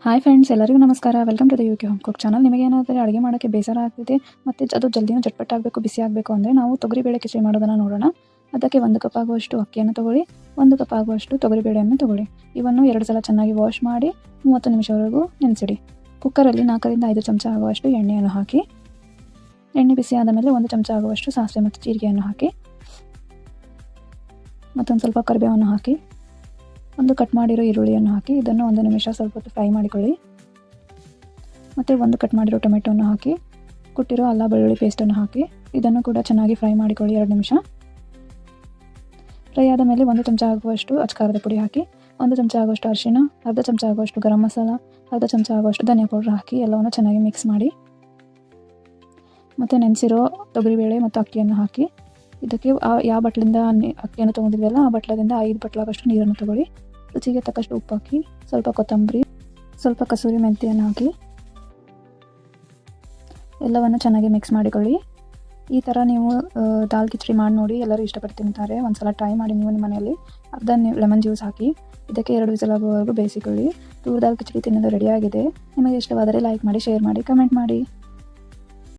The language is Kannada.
ಹಾಯ್ ಫ್ರೆಂಡ್ಸ್, ಎಲ್ಲರಿಗೂ ನಮಸ್ಕಾರ. Welcome to the UK home cook channel. ನಿಮಗೇನಾದರೂ ಅಡುಗೆ ಮಾಡೋಕ್ಕೆ ಬೇಸರ ಆಗ್ತಿದೆ ಮತ್ತು ಅದು ಜಲ್ದಿನೂ ಚಟ್ಪಟ್ ಆಗಬೇಕು, ಬಿಸಿ ಆಗಬೇಕು ಅಂದರೆ ನಾವು ತೊಗರಿಬೇಳೆ ಕಿಚಡಿ ಮಾಡೋದನ್ನು ನೋಡೋಣ. ಅದಕ್ಕೆ 1 ಕಪ್ ಆಗುವಷ್ಟು ಅಕ್ಕಿಯನ್ನು ತೊಗೊಳ್ಳಿ, 1 ಕಪ್ ಆಗುವಷ್ಟು ತೊಗರಿಬೇಳೆಯನ್ನು ತೊಗೊಳ್ಳಿ. ಇವನ್ನು 2 ಸಲ ಚೆನ್ನಾಗಿ ವಾಶ್ ಮಾಡಿ 30 ನಿಮಿಷವರೆಗೂ ನೆನೆಸಿಡಿ. ಕುಕ್ಕರಲ್ಲಿ 4 ರಿಂದ 5 ಚಮಚ ಆಗುವಷ್ಟು ಎಣ್ಣೆಯನ್ನು ಹಾಕಿ, ಎಣ್ಣೆ ಬಿಸಿ ಆದ ಮೇಲೆ 1 ಚಮಚ ಆಗುವಷ್ಟು ಸಾಸಿವೆ ಮತ್ತು ಜೀರಿಗೆಯನ್ನು ಹಾಕಿ, ಮತ್ತೊಂದು ಸ್ವಲ್ಪ ಕರಿಬೇವನ್ನು ಹಾಕಿ, ಒಂದು ಕಟ್ ಮಾಡಿರೋ ಈರುಳ್ಳಿಯನ್ನು ಹಾಕಿ ಇದನ್ನು 1 ನಿಮಿಷ ಸ್ವಲ್ಪ ಹೊತ್ತು ಫ್ರೈ ಮಾಡಿಕೊಳ್ಳಿ. ಮತ್ತು 1 ಕಟ್ ಮಾಡಿರೋ ಟೊಮೆಟೊವನ್ನು ಹಾಕಿ, ಕುಟ್ಟಿರೋ ಅಲ್ಲ ಬೆಳ್ಳುಳ್ಳಿ ಪೇಸ್ಟನ್ನು ಹಾಕಿ ಇದನ್ನು ಕೂಡ ಚೆನ್ನಾಗಿ ಫ್ರೈ ಮಾಡಿಕೊಳ್ಳಿ 2 ನಿಮಿಷ. ಫ್ರೈ ಆದ ಮೇಲೆ 1 ಚಮಚ ಆಗುವಷ್ಟು ಅಚ್ಕಾರದ ಪುಡಿ ಹಾಕಿ, 1 ಚಮಚ ಆಗುವಷ್ಟು ಅರಿಶಿಣ, ಅರ್ಧ ಚಮಚ ಆಗುವಷ್ಟು ಗರಂ ಮಸಾಲ, ಅರ್ಧ ಚಮಚ ಆಗುವಷ್ಟು ಧನಿಯಾ ಪೌಡರ್ ಹಾಕಿ ಎಲ್ಲವನ್ನು ಚೆನ್ನಾಗಿ ಮಿಕ್ಸ್ ಮಾಡಿ, ಮತ್ತು ನೆನೆಸಿರೋ ತೊಗರಿಬೇಳೆ ಮತ್ತು ಅಕ್ಕಿಯನ್ನು ಹಾಕಿ ಇದಕ್ಕೆ ಯಾವ ಬಟ್ಲಿಂದ ಅಕ್ಕಿಯನ್ನು ತೊಗೊಂಡಿದ್ವಲ್ಲ ಆ ಬಟ್ಲದಿಂದ 5 ಬಟ್ಲಾಗಷ್ಟು ನೀರನ್ನು ತೊಗೊಳ್ಳಿ. ರುಚಿಗೆ ತಕ್ಕಷ್ಟು ಉಪ್ಪು ಹಾಕಿ, ಸ್ವಲ್ಪ ಕೊತ್ತಂಬರಿ, ಸ್ವಲ್ಪ ಕಸೂರಿ ಮೆಂತ್ಯವನ್ನು ಹಾಕಿ ಎಲ್ಲವನ್ನು ಚೆನ್ನಾಗಿ ಮಿಕ್ಸ್ ಮಾಡಿಕೊಳ್ಳಿ. ಈ ಥರ ನೀವು ದಾಲ್ ಕಿಚಡಿ ಮಾಡಿ ನೋಡಿ, ಎಲ್ಲರೂ ಇಷ್ಟಪಟ್ಟು ತಿಂತಾರೆ. ಒಂದು ಸಲ ಟ್ರೈ ಮಾಡಿ ನೀವು ನಿಮ್ಮ ಮನೆಯಲ್ಲಿ. ಅರ್ಧ ಲೆಮನ್ ಜ್ಯೂಸ್ ಹಾಕಿ ಇದಕ್ಕೆ 2 ವಿಸಿಲ್ ಆಗುವವರೆಗೂ ಬೇಯಿಸಿಕೊಳ್ಳಿ. ತೂರ್ ದಾಲ್ ಕಿಚಡಿ ತಿನ್ನೋದು ರೆಡಿಯಾಗಿದೆ. ನಿಮಗೆ ಇಷ್ಟವಾದರೆ ಲೈಕ್ ಮಾಡಿ, ಶೇರ್ ಮಾಡಿ, ಕಮೆಂಟ್ ಮಾಡಿ.